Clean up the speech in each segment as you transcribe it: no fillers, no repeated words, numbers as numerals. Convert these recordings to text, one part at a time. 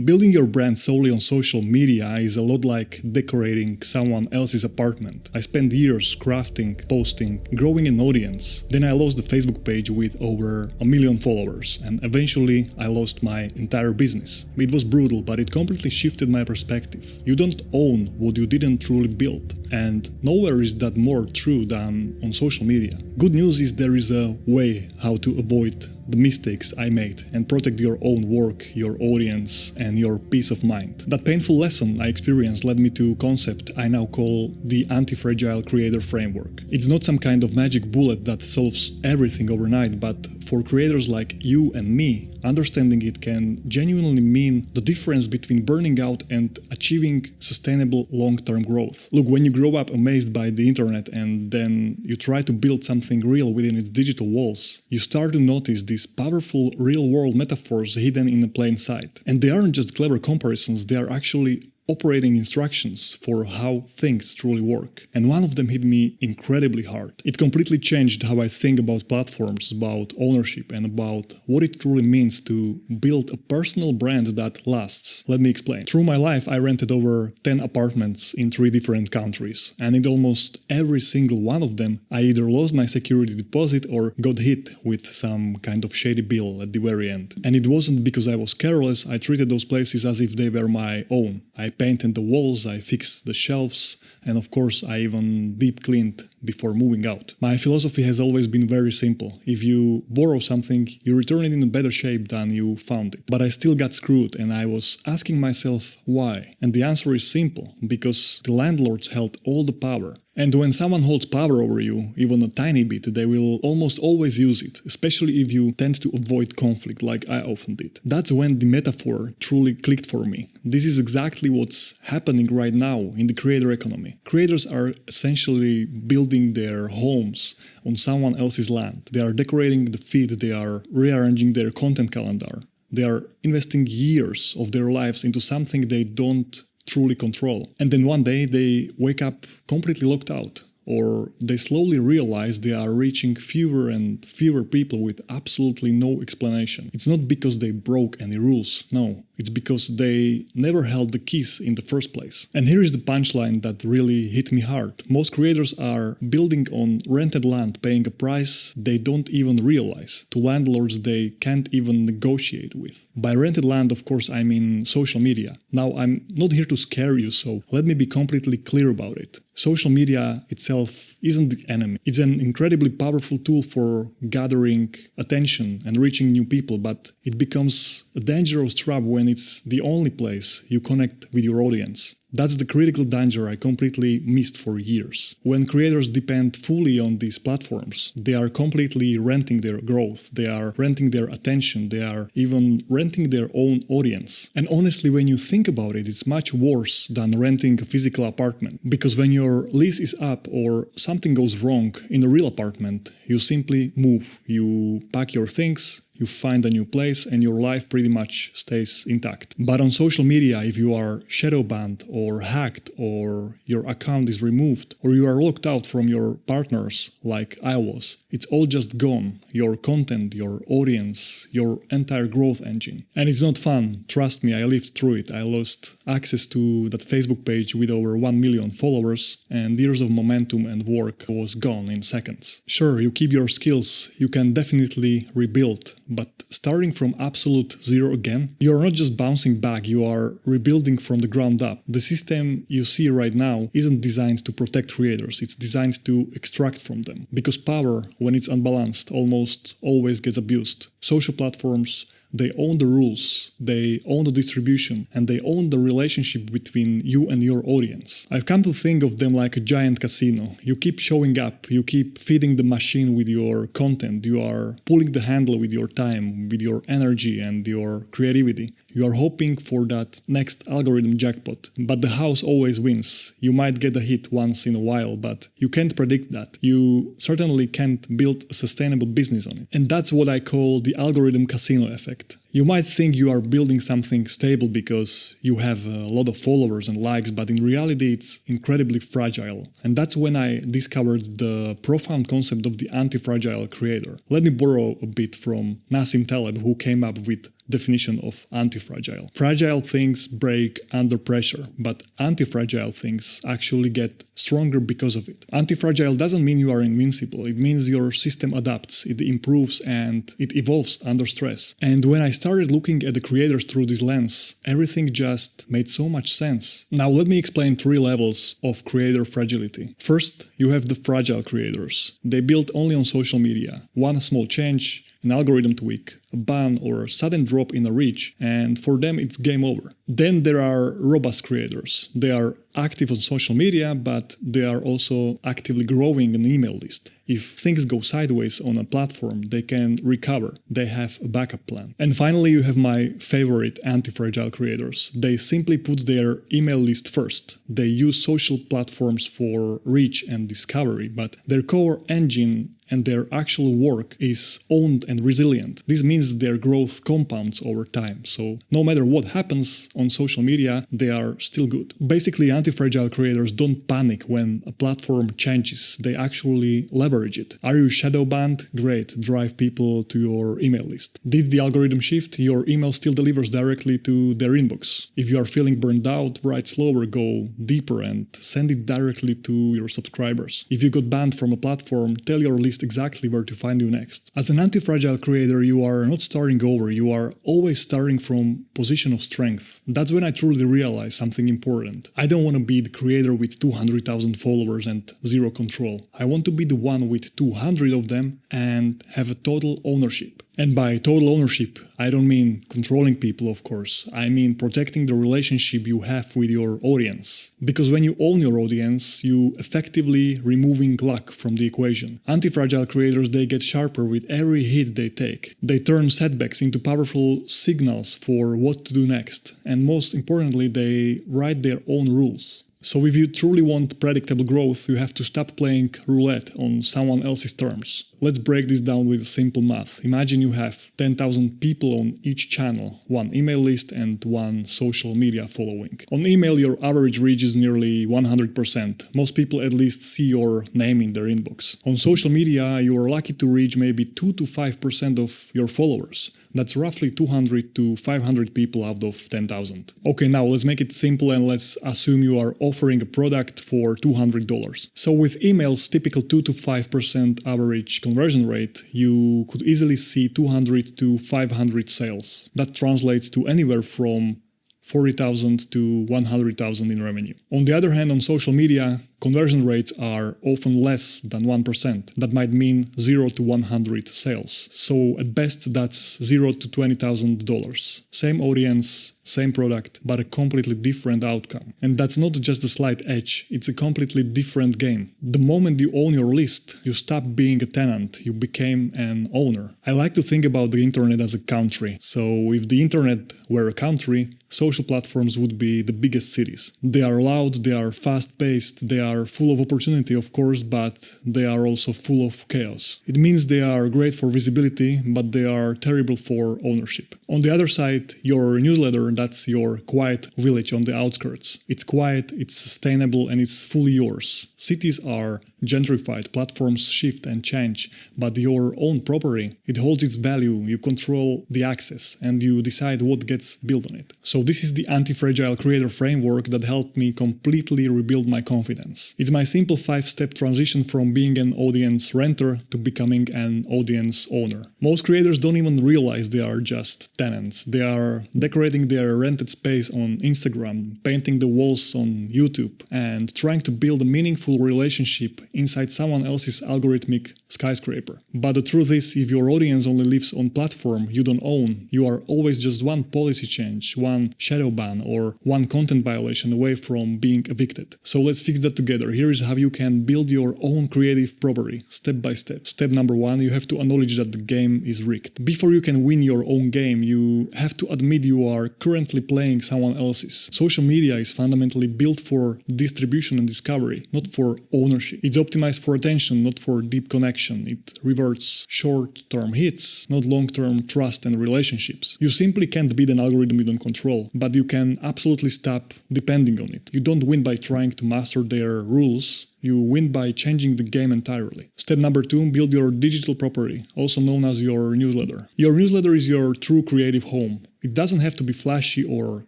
Building your brand solely on social media is a lot like decorating someone else's apartment. I spent years crafting, posting, growing an audience. Then I lost the Facebook page with over 1 million followers, and eventually I lost my entire business. It was brutal, but it completely shifted my perspective. You don't own what you didn't truly build, and nowhere is that more true than on social media. Good news is there is a way how to avoid the mistakes I made and protect your own work, your audience, and your peace of mind. That painful lesson I experienced led me to a concept I now call the Antifragile Creator Framework. It's not some kind of magic bullet that solves everything overnight, but for creators like you and me, understanding it can genuinely mean the difference between burning out and achieving sustainable long-term growth. Look, when you grow up amazed by the internet and then you try to build something real within its digital walls, you start to notice these powerful real-world metaphors hidden in plain sight. And they aren't just clever comparisons, they are actually operating instructions for how things truly work. And one of them hit me incredibly hard. It completely changed how I think about platforms, about ownership, and about what it truly means to build a personal brand that lasts. Let me explain. Through my life, I rented over 10 apartments in 3 different countries, and in almost every single one of them, I either lost my security deposit or got hit with some kind of shady bill at the very end. And it wasn't because I was careless. I treated those places as if they were my own. I painted the walls, I fixed the shelves, and of course I even deep cleaned before moving out. My philosophy has always been very simple. If you borrow something, you return it in a better shape than you found it. But I still got screwed, and I was asking myself why. And the answer is simple, because the landlords held all the power. And when someone holds power over you, even a tiny bit, they will almost always use it, especially if you tend to avoid conflict like I often did. That's when the metaphor truly clicked for me. This is exactly what's happening right now in the creator economy. Creators are essentially building their homes on someone else's land. They are decorating the feed, they are rearranging their content calendar. They are investing years of their lives into something they don't truly control. And then one day they wake up completely locked out, or they slowly realize they are reaching fewer and fewer people with absolutely no explanation. It's not because they broke any rules, no. It's because they never held the keys in the first place. And here is the punchline that really hit me hard. Most creators are building on rented land, paying a price they don't even realize, to landlords they can't even negotiate with. By rented land, of course, I mean social media. Now, I'm not here to scare you, so let me be completely clear about it. Social media itself isn't the enemy. It's an incredibly powerful tool for gathering attention and reaching new people, but it becomes a dangerous trap when it's the only place you connect with your audience. That's the critical danger I completely missed for years. When creators depend fully on these platforms, they are completely renting their growth, they are renting their attention, they are even renting their own audience. And honestly, when you think about it, it's much worse than renting a physical apartment. Because when your lease is up or something goes wrong in a real apartment, you simply move, you pack your things, you find a new place, and your life pretty much stays intact. But on social media, if you are shadow banned or hacked, or your account is removed, or you are locked out from your partners like I was, it's all just gone. Your content, your audience, your entire growth engine. And it's not fun. Trust me, I lived through it. I lost access to that Facebook page with over 1 million followers, and years of momentum and work was gone in seconds. Sure, you keep your skills, you can definitely rebuild, but starting from absolute zero again, you are not just bouncing back, you are rebuilding from the ground up. The system you see right now isn't designed to protect creators, it's designed to extract from them. Because power, when it's unbalanced, almost always gets abused. Social platforms, they own the rules, they own the distribution, and they own the relationship between you and your audience. I've come to think of them like a giant casino. You keep showing up, you keep feeding the machine with your content, you are pulling the handle with your time, with your energy and your creativity. You are hoping for that next algorithm jackpot, but the house always wins. You might get a hit once in a while, but you can't predict that. You certainly can't build a sustainable business on it. And that's what I call the algorithm casino effect. You might think you are building something stable because you have a lot of followers and likes, but in reality it's incredibly fragile. And that's when I discovered the profound concept of the anti-fragile creator. Let me borrow a bit from Nassim Taleb, who came up with definition of antifragile. Fragile things break under pressure, but antifragile things actually get stronger because of it. Antifragile doesn't mean you are invincible. It means your system adapts, it improves, and it evolves under stress. And when I started looking at the creators through this lens, everything just made so much sense. Now let me explain 3 levels of creator fragility. First, you have the fragile creators. They build only on social media. One small change, an algorithm tweak, a ban or a sudden drop in a reach, and for them it's game over. Then there are robust creators. They are active on social media, but they are also actively growing an email list. If things go sideways on a platform, they can recover. They have a backup plan. And finally, you have my favorite anti-fragile creators. They simply put their email list first. They use social platforms for reach and discovery, but their core engine and their actual work is owned and resilient. This means their growth compounds over time. So no matter what happens on social media, they are still good. Basically, anti-fragile creators don't panic when a platform changes. They actually leverage it. Are you shadow banned? Great, drive people to your email list. Did the algorithm shift? Your email still delivers directly to their inbox. If you are feeling burned out, write slower, go deeper, and send it directly to your subscribers. If you got banned from a platform, tell your list exactly where to find you next. As an anti-fragile creator, you are not starting over, you are always starting from position of strength. That's when I truly realized something important. I don't want to be the creator with 200,000 followers and zero control. I want to be the one with 200 of them and have a total ownership. And by total ownership, I don't mean controlling people, of course. I mean protecting the relationship you have with your audience. Because when you own your audience, you effectively removing luck from the equation. Anti-fragile creators, they get sharper with every hit they take. They turn setbacks into powerful signals for what to do next. And most importantly, they write their own rules. So if you truly want predictable growth, you have to stop playing roulette on someone else's terms. Let's break this down with simple math. Imagine you have 10,000 people on each channel, one email list and one social media following. On email, your average reach is nearly 100%. Most people at least see your name in their inbox. On social media, you are lucky to reach maybe 2 to 5% of your followers. That's roughly 200 to 500 people out of 10,000. Okay, now let's make it simple and let's assume you are offering a product for $200. So with email's typical 2 to 5% average conversion rate, you could easily see 200 to 500 sales. That translates to anywhere from 40,000 to 100,000 in revenue. On the other hand, on social media, conversion rates are often less than 1%. That might mean 0 to 100 sales. So at best, that's $0 to $20,000. Same audience, same product, but a completely different outcome. And that's not just a slight edge, it's a completely different game. The moment you own your list, you stop being a tenant, you became an owner. I like to think about the internet as a country. So if the internet were a country, social platforms would be the biggest cities. They are loud, they are fast-paced, they are full of opportunity, of course, but they are also full of chaos. It means they are great for visibility, but they are terrible for ownership. On the other side, your newsletter, that's your quiet village on the outskirts. It's quiet, it's sustainable, and it's fully yours. Cities are gentrified, platforms shift and change, but your own property, it holds its value, you control the access, and you decide what gets built on it. So this is the Antifragile Creator Framework that helped me completely rebuild my confidence. It's my simple 5-step transition from being an audience renter to becoming an audience owner. Most creators don't even realize they are just tenants. They are decorating their rented space on Instagram, painting the walls on YouTube, and trying to build a meaningful relationship inside someone else's algorithmic skyscraper. But the truth is, if your audience only lives on platform you don't own, you are always just one policy change, one shadow ban, or one content violation away from being evicted. So let's fix that together. Here is how you can build your own creative property, step by step. Step number 1, you have to acknowledge that the game is rigged. Before you can win your own game, you have to admit you are currently playing someone else's. Social media is fundamentally built for distribution and discovery, not for ownership. It's optimized for attention, not for deep connection. connection. It rewards short-term hits, not long-term trust and relationships. You simply can't beat an algorithm you don't control, but you can absolutely stop depending on it. You don't win by trying to master their rules. You win by changing the game entirely. Step number 2, build your digital property, also known as your newsletter. Your newsletter is your true creative home. It doesn't have to be flashy or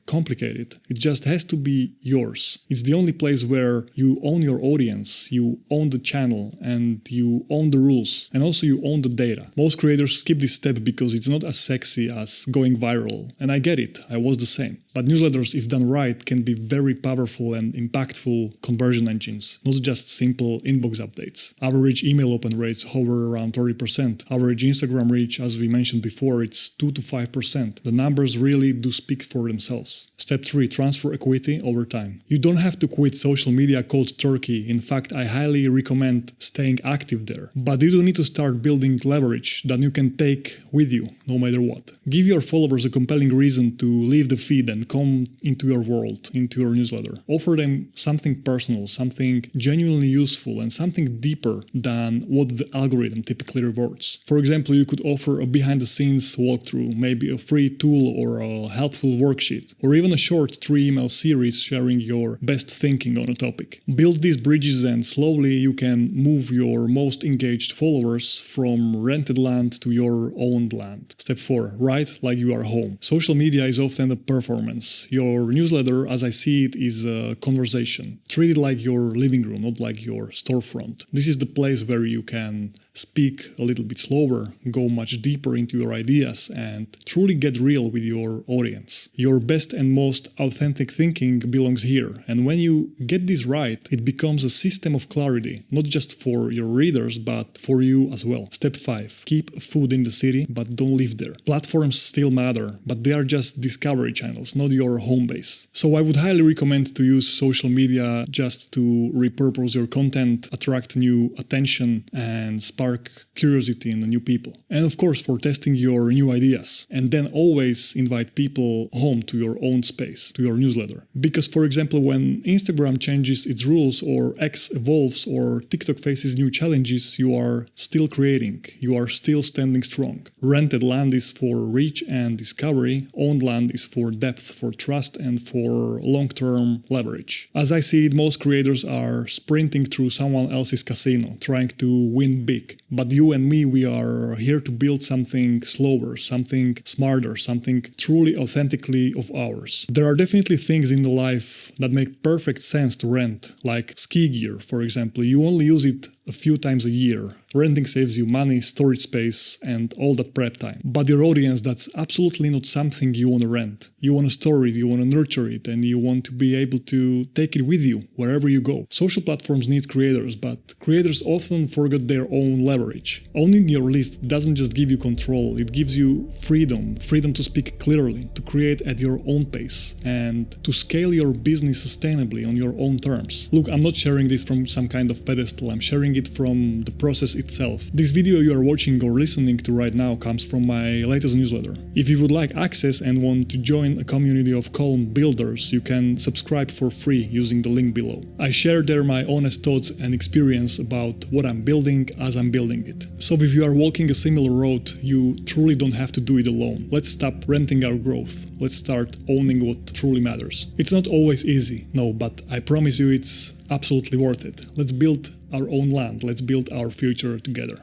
complicated. It just has to be yours. It's the only place where you own your audience, you own the channel, and you own the rules. And also you own the data. Most creators skip this step because it's not as sexy as going viral. And I get it, I was the same. But newsletters, if done right, can be very powerful and impactful conversion engines, not just simple inbox updates. Average email open rates hover around 30%. Average Instagram reach, as we mentioned before, it's 2 to 5%. The numbers really do speak for themselves. Step 3, transfer equity over time. You don't have to quit social media cold turkey. In fact, I highly recommend staying active there. But you do need to start building leverage that you can take with you, no matter what. Give your followers a compelling reason to leave the feed and come into your world, into your newsletter. Offer them something personal, something genuinely useful, and something deeper than what the algorithm typically rewards. For example, you could offer a behind-the-scenes walkthrough, maybe a free tool or a helpful worksheet, or even a short 3-email series sharing your best thinking on a topic. Build these bridges and slowly you can move your most engaged followers from rented land to your owned land. Step 4, write like you are home. Social media is often a performance. Your newsletter, as I see it, is a conversation. Treat it like your living room, not like your storefront. This is the place where you can speak a little bit slower, go much deeper into your ideas, and truly get real with your audience. Your best and most authentic thinking belongs here, and when you get this right, it becomes a system of clarity, not just for your readers, but for you as well. Step 5, keep food in the city, but don't live there. Platforms still matter, but they are just discovery channels, not your home base. So I would highly recommend to use social media just to repurpose your content, attract new attention, and spark curiosity in the new people. And of course, for testing your new ideas. And then always invite people home to your own space, to your newsletter. Because, for example, when Instagram changes its rules, or X evolves, or TikTok faces new challenges, you are still creating. You are still standing strong. Rented land is for reach and discovery. Owned land is for depth, for trust, and for long-term leverage. As I see it, most creators are sprinting through someone else's casino, trying to win big. But you and me, we are here to build something slower, something smarter, something truly authentically of ours. There are definitely things in the life that make perfect sense to rent, like ski gear, for example. You only use it a few times a year. Renting saves you money, storage space, and all that prep time. But your audience, that's absolutely not something you want to rent. You want to store it, you want to nurture it, and you want to be able to take it with you wherever you go. Social platforms need creators, but creators often forget their own leverage. Owning your list doesn't just give you control, it gives you freedom. Freedom to speak clearly, to create at your own pace, and to scale your business sustainably on your own terms. Look, I'm not sharing this from some kind of pedestal, I'm sharing it from the process itself. This video you are watching or listening to right now comes from my latest newsletter. If you would like access and want to join a community of calm builders, you can subscribe for free using the link below. I share there my honest thoughts and experience about what I'm building as I'm building it. So if you are walking a similar road, you truly don't have to do it alone. Let's stop renting our growth. Let's start owning what truly matters. It's not always easy, no, but I promise you it's absolutely worth it. Let's build our own land. Let's build our future together.